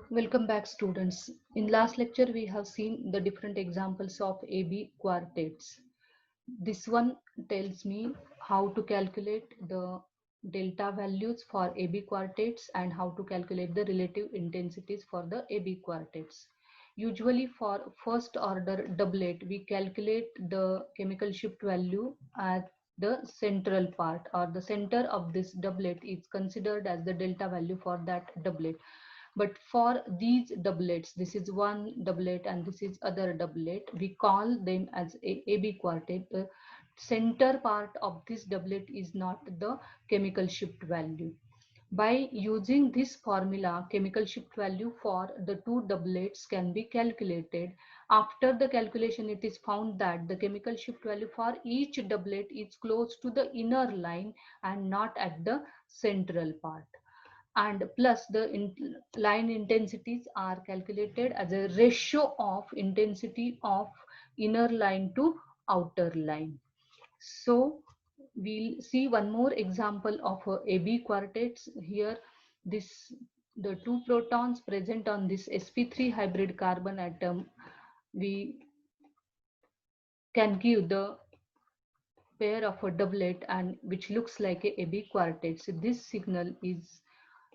Welcome back, students. In last lecture, we have seen the different examples of AB quartets. This one tells me how to calculate the delta values for AB quartets and how to calculate the relative intensities for the AB quartets. Usually for first order doublet, we calculate the chemical shift value at the central part, or the center of this doublet is considered as the delta value for that doublet. But for these doublets, this is one doublet and this is other doublet, we call them as a AB quartet. The center part of this doublet is not the chemical shift value. By using this formula, chemical shift value for the two doublets can be calculated. After the calculation, it is found that the chemical shift value for each doublet is close to the inner line and not at the central part. And plus the line intensities are calculated as a ratio of intensity of inner line to outer line. So we'll see one more example of AB quartets here. This the two protons present on this sp3 hybrid carbon atom, we can give the pair of a doublet and which looks like a AB quartet. So this signal is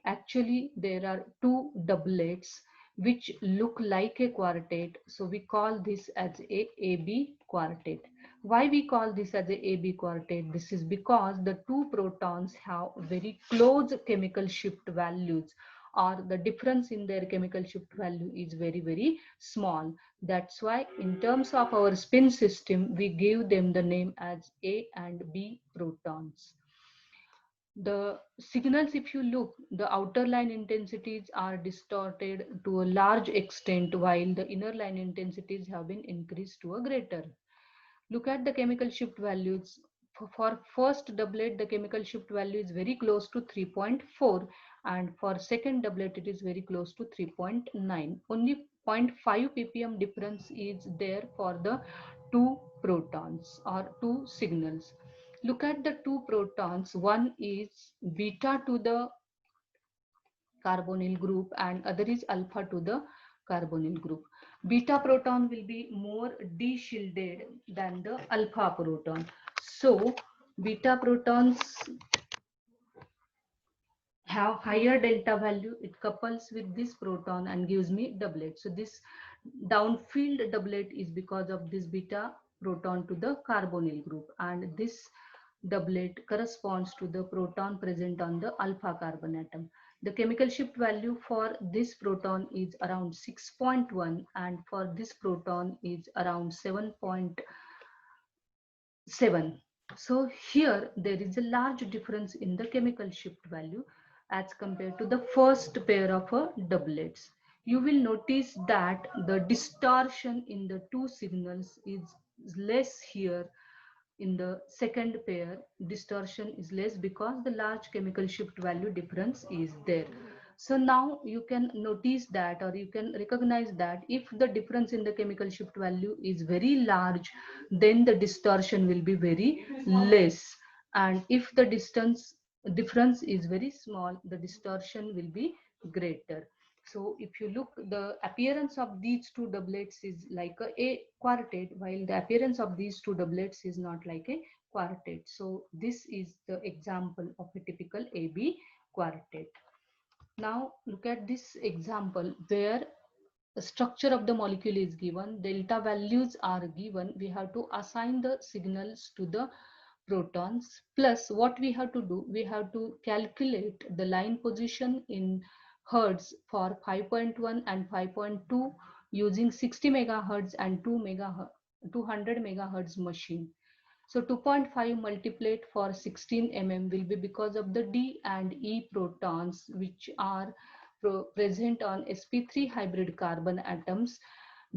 actually there are two doublets which look like a quartet. So we call this as a AB quartet. Why we call this as a AB quartet? This is because the two protons have very close chemical shift values, or the difference in their chemical shift value is very small. That's why in terms of our spin system, we give them the name as A and B protons. The signals, if you look, the outer line intensities are distorted to a large extent while the inner line intensities have been increased to a greater. Look at the chemical shift values. For first doublet, the chemical shift value is very close to 3.4, and for second doublet, it is very close to 3.9. Only 0.5 ppm difference is there for the two protons or two signals. Look at the two protons. One is beta to the carbonyl group and other is alpha to the carbonyl group. Beta proton will be more de-shielded than the alpha proton. So beta protons have higher delta value. It couples with this proton and gives me doublet. So this downfield doublet is because of this beta proton to the carbonyl group, and this doublet corresponds to the proton present on the alpha carbon atom. The chemical shift value for this proton is around 6.1 and for this proton is around 7.7. So here there is a large difference in the chemical shift value as compared to the first pair of doublets. You will notice that the distortion in the two signals is less here. In the second pair, distortion is less because the large chemical shift value difference is there. So now you can notice that, or you can recognize that if the difference in the chemical shift value is very large, then the distortion will be very less. And if the difference is very small, the distortion will be greater. So if you look, the appearance of these two doublets is like a quartet, while the appearance of these two doublets is not like a quartet. So this is the example of a typical AB quartet. Now look at this example where the structure of the molecule is given, delta values are given. We have to assign the signals to the protons. Plus what we have to do, we have to calculate the line position in hertz for 5.1 and 5.2 using 60 megahertz and 200 megahertz machine. So 2.5 multiplied for 16 will be because of the D and E protons which are present on sp3 hybrid carbon atoms.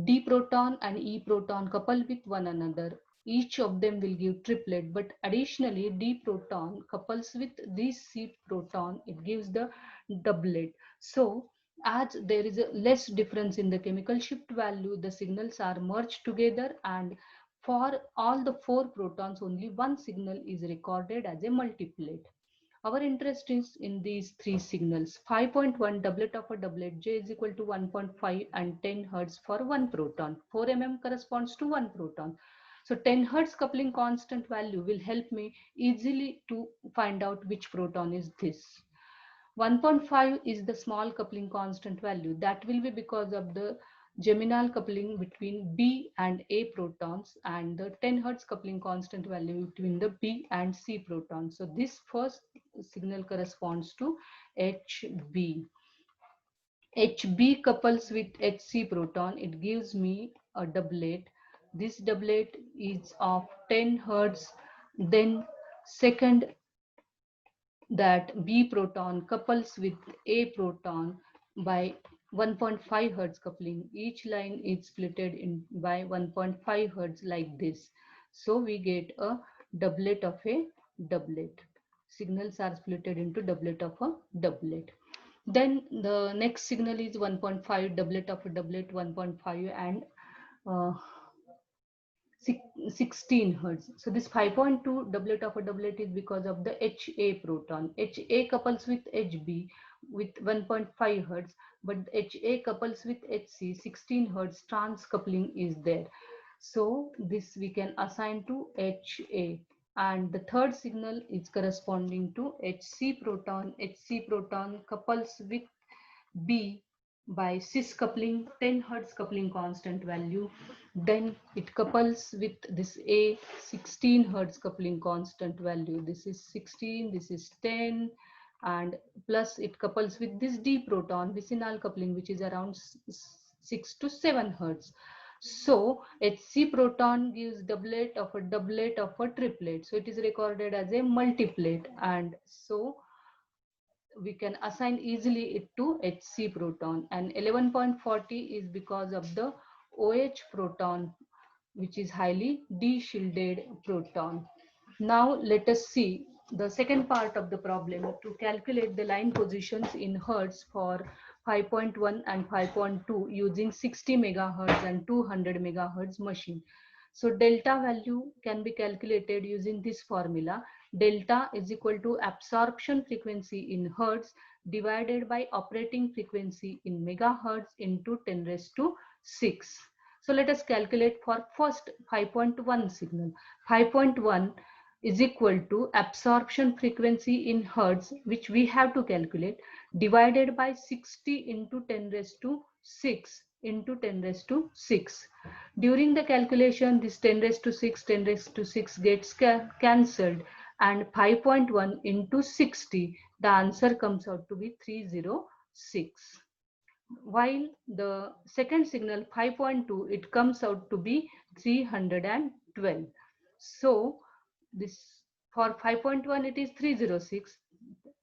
D proton and E proton couple with one another. Each of them will give triplet, but additionally D proton couples with this C proton, it gives the doublet. So as there is a less difference in the chemical shift value, the signals are merged together, and for all the four protons only one signal is recorded as a multiplet. Our interest is in these three signals. 5.1 doublet of a doublet, J is equal to 1.5 and 10 Hertz for 1 proton. 4 mm corresponds to 1 proton. So 10 Hertz coupling constant value will help me easily to find out which proton is this. 1.5 is the small coupling constant value. That will be because of the geminal coupling between B and A protons and the 10 Hertz coupling constant value between the B and C protons. So this first signal corresponds to HB. HB couples with HC proton. It gives me a doublet. This doublet is of 10 Hertz. Then second, that B proton couples with A proton by 1.5 Hertz coupling. Each line is splitted in by 1.5 Hertz like this. So we get a doublet of a doublet. Signals are splitted into doublet of a doublet. Then the next signal is 1.5 doublet of a doublet, 1.5 and uh, 16 Hertz. So this 5.2 doublet of a doublet is because of the HA proton. HA couples with HB with 1.5 Hertz, but HA couples with HC 16 Hertz trans coupling is there. So this we can assign to HA. And the third signal is corresponding to HC proton. HC proton couples with B by cis coupling, 10 Hertz coupling constant value. Then it couples with this A, 16 Hertz coupling constant value. This is 16, this is 10, and plus it couples with this D proton, vicinal coupling, which is around 6 to 7 Hertz. So HC proton gives doublet of a triplet. So it is recorded as a multiplet, and so we can assign easily it to HC proton. And 11.40 is because of the OH proton, which is highly d-shielded proton. Now let us see the second part of the problem to calculate the line positions in Hertz for 5.1 and 5.2 using 60 megahertz and 200 megahertz machine. So delta value can be calculated using this formula. Delta is equal to absorption frequency in Hertz divided by operating frequency in megahertz into 10 raised to 6. So let us calculate for first 5.1 signal. 5.1 is equal to absorption frequency in Hertz, which we have to calculate, divided by 60 into 10 raised to 6 into 10 raised to 6. During the calculation, this 10 raised to 6, 10 raised to 6 gets cancelled, and 5.1 into 60, the answer comes out to be 306. While the second signal 5.2, it comes out to be 312. So this for 5.1 it is 306,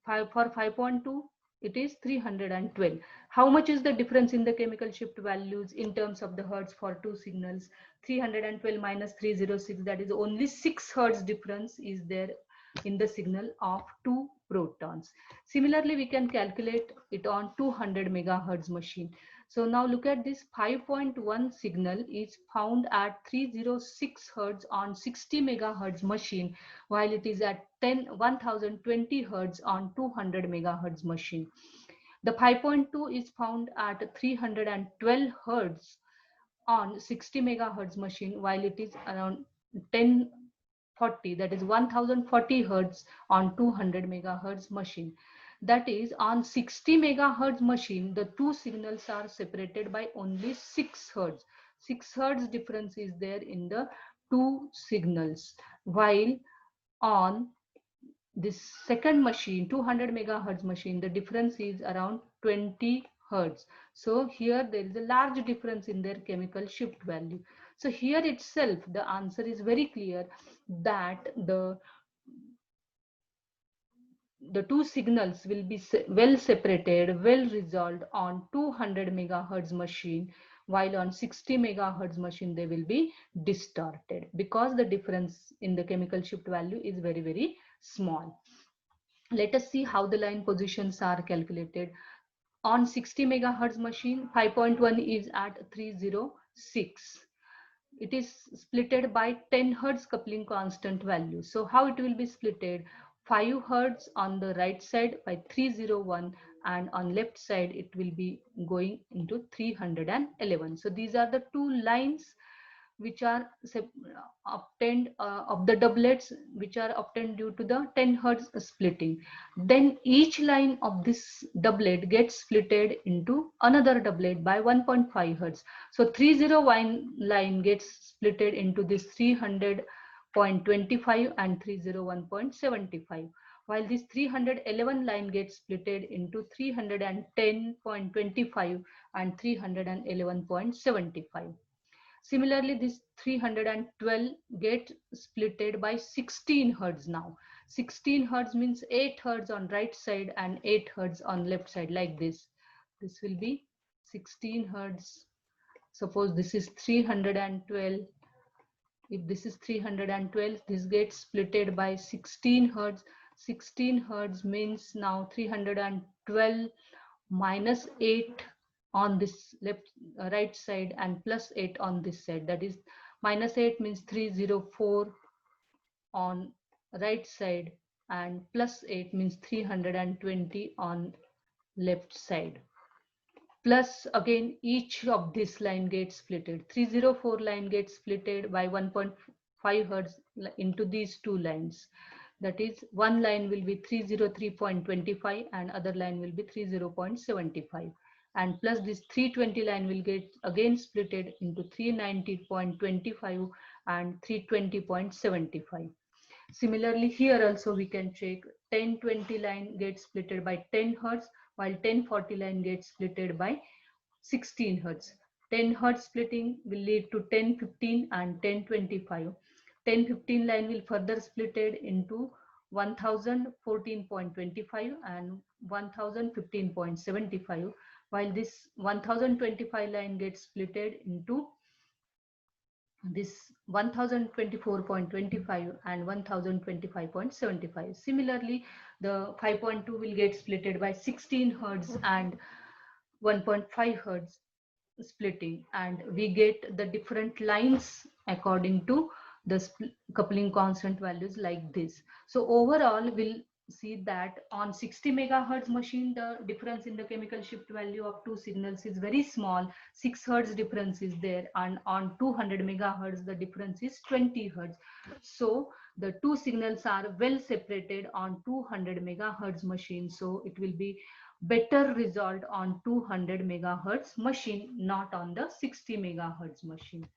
for 5.2 it is 312. How much is the difference in the chemical shift values in terms of the Hertz for two signals? 312 minus 306, that is only 6 Hertz difference is there in the signal of two protons. Similarly, we can calculate it on 200 megahertz machine. So now look at this 5.1 signal is found at 306 Hertz on 60 megahertz machine, while it is at 1020 Hertz on 200 megahertz machine. The 5.2 is found at 312 Hertz on 60 megahertz machine, while it is around 1040, that is 1040 Hertz on 200 megahertz machine. That is, on 60 megahertz machine, the two signals are separated by only 6 Hertz. 6 Hertz difference is there in the two signals, while on this second machine, 200 megahertz machine, the difference is around 20 Hertz. So here there is a large difference in their chemical shift value. So here itself, the answer is very clear that the two signals will be well separated, well resolved on 200 megahertz machine, while on 60 megahertz machine they will be distorted because the difference in the chemical shift value is very, very small. Let us see how the line positions are calculated. On 60 megahertz machine, 5.1 is at 306. It is splitted by 10 Hertz coupling constant value. So how it will be splitted? 5 hertz on the right side by 301, and on left side it will be going into 311. So these are the two lines which are obtained of the doublets, which are obtained due to the 10 hertz splitting. Then each line of this doublet gets splitted into another doublet by 1.5 hertz. So 301 line gets splitted into this 300.25 and 301.75, while this 311 line gets splitted into 310.25 and 311.75. Similarly, this 312 get splitted by 16 hertz now. 16 hertz means 8 hertz on right side and 8 hertz on left side, like this. This will be 16 hertz. Suppose this is 312. If this is 312, this gets splitted by 16 hertz. 16 hertz means now 312 minus 8 on this left right side and plus 8 on this side. That is, minus 8 means 304 on right side, and plus 8 means 320 on left side. Plus again each of this line gets splitted. 304 line gets splitted by 1.5 hertz into these two lines. That is, one line will be 303.25 and other line will be 30.75, and plus this 320 line will get again splitted into 390.25 and 320.75. Similarly, here also we can check 1020 line gets splitted by 10 hertz, while 1040 line gets splitted by 16 hertz. 10 hertz splitting will lead to 1015 and 1025. 1015 line will further splitted into 1014.25 and 1015.75, while this 1025 line gets splitted into this 1024.25 and 1025.75. Similarly, the 5.2 will get splitted by 16 hertz and 1.5 hertz splitting, and we get the different lines according to the coupling constant values like this. So overall, we'll see that on 60 megahertz machine, the difference in the chemical shift value of two signals is very small, 6 hertz difference is there, and on 200 megahertz the difference is 20 hertz. So the two signals are well separated on 200 megahertz machine, so it will be better result on 200 megahertz machine, not on the 60 megahertz machine.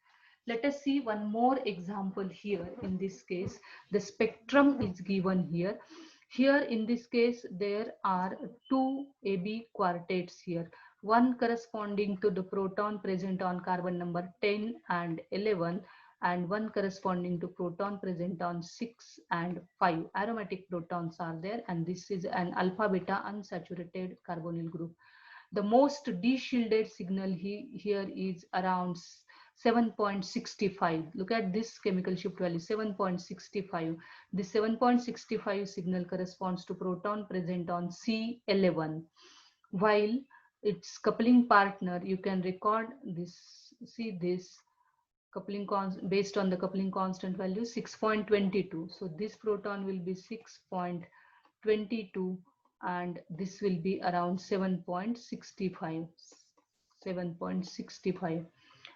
Let us see one more example here. In this case, the spectrum is given here. Here in this case, there are two AB quartets here, one corresponding to the proton present on carbon number 10 and 11, and one corresponding to proton present on 6 and 5. Aromatic protons are there, and this is an alpha beta unsaturated carbonyl group. The most de-shielded signal here is around 7.65. Look at this chemical shift value, 7.65. This 7.65 signal corresponds to proton present on C11, while its coupling partner, you can record this, see this coupling based on the coupling constant value 6.22. So this proton will be 6.22 and this will be around 7.65. 7.65.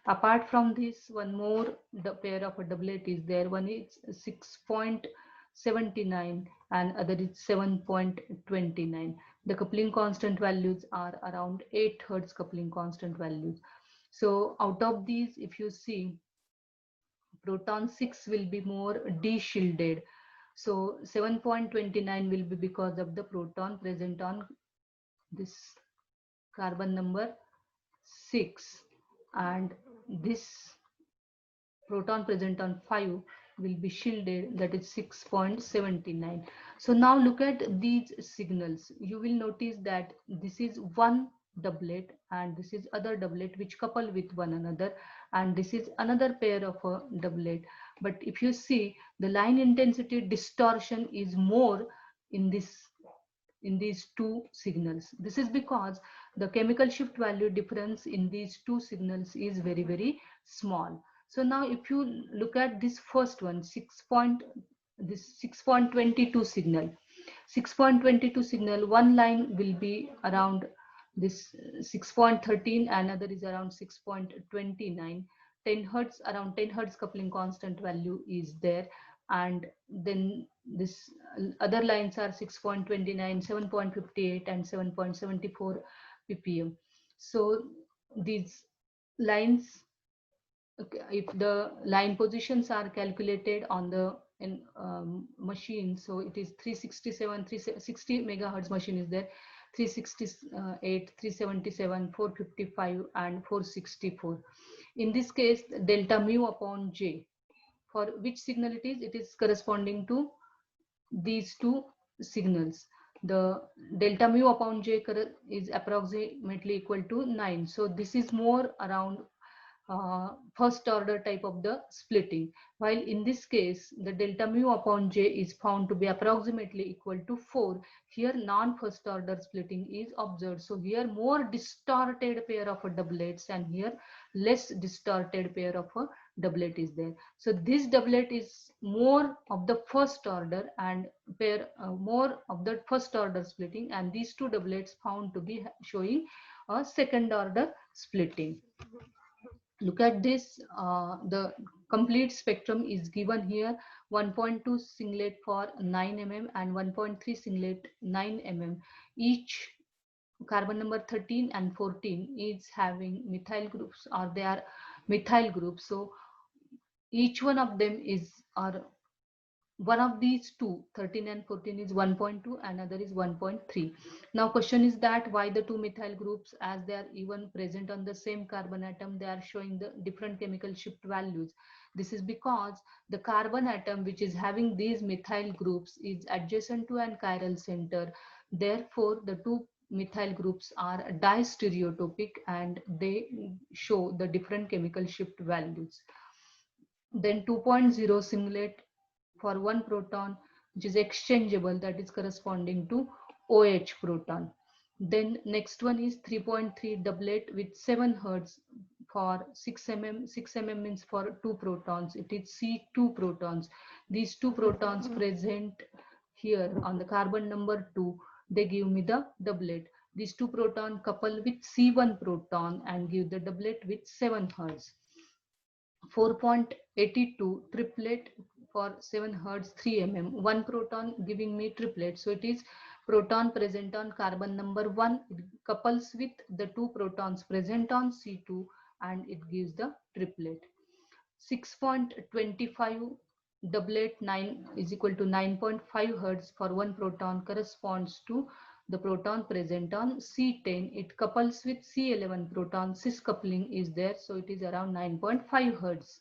Apart from this, one more the pair of a doublet is there. One is 6.79 and other is 7.29. The coupling constant values are around 8 hertz coupling constant values. So out of these, if you see, proton 6 will be more de-shielded. So 7.29 will be because of the proton present on this carbon number 6, and this proton present on 5 will be shielded, that is 6.79. So now look at these signals. You will notice that this is one doublet and this is other doublet which couple with one another, and this is another pair of a doublet. But if you see, the line intensity distortion is more in these two signals. This is because the chemical shift value difference in these two signals is very small. So now if you look at this first one, this 6.22 signal. 6.22 signal, one line will be around this 6.13, another is around 6.29. 10 hertz, around 10 hertz coupling constant value is there, and then this other lines are 6.29, 7.58 and 7.74 ppm. So these lines, okay, if the line positions are calculated on the machine, so it is 367, 360 megahertz machine is there, 368, 377, 455 and 464. In this case, delta mu upon j, for which signal it is corresponding to these two signals. The delta mu upon j is approximately equal to 9. So this is more around first order type of the splitting, while in this case the delta mu upon j is found to be approximately equal to 4. Here non first order splitting is observed, so here more distorted pair of doublets and here less distorted pair of a doublet is there. So this doublet is more of the first order and pair more of the first order splitting, and these two doublets found to be showing a second order splitting. Look at this, the complete spectrum is given here. 1.2 singlet for 9 mm and 1.3 singlet 9 mm. Each carbon number 13 and 14 is having methyl groups, or they are methyl groups. So each one of them is, or one of these two, 13 and 14 is 1.2, another is 1.3. Now question is that why the two methyl groups, as they are even present on the same carbon atom, they are showing the different chemical shift values. This is because the carbon atom which is having these methyl groups is adjacent to an chiral center. Therefore the two methyl groups are distereotopic and they show the different chemical shift values. Then 2.0 singlet for one proton, which is exchangeable, that is corresponding to OH proton. Then next one is 3.3 doublet with 7 hertz for 6 mm. 6 mm means for two protons, it is C2 protons. These two protons present here on the carbon number 2, they give me the doublet. These two proton couple with C1 proton and give the doublet with 7 hertz. 4.82 triplet for 7 hertz 3 mm, one proton giving me triplet. So it is proton present on carbon number 1, it couples with the two protons present on C2 and it gives the triplet. 6.25 doublet 9 is equal to 9.5 hertz for one proton corresponds to the proton present on C10. It couples with C11 proton, cis coupling is there, so it is around 9.5 hertz.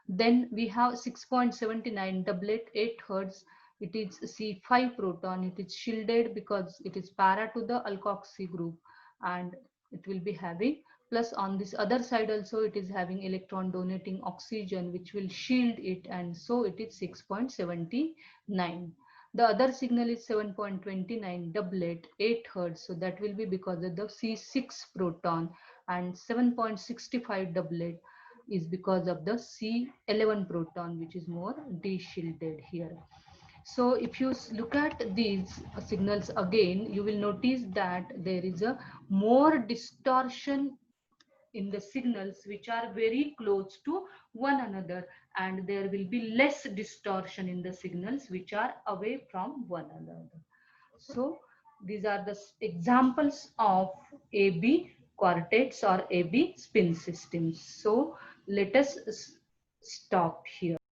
Then we have 6.79 doublet 8 hertz. It is C5 proton. It is shielded because it is para to the alkoxy group, and it will be having plus on this other side also it is having electron donating oxygen which will shield it, and so it is 6.79. The other signal is 7.29 doublet 8 hertz, so that will be because of the C6 proton, and 7.65 doublet is because of the C11 proton which is more de-shielded here. So if you look at these signals again, you will notice that there is a more distortion in the signals which are very close to one another, and there will be less distortion in the signals which are away from one another. So these are the examples of AB quartets or AB spin systems. So let us stop here.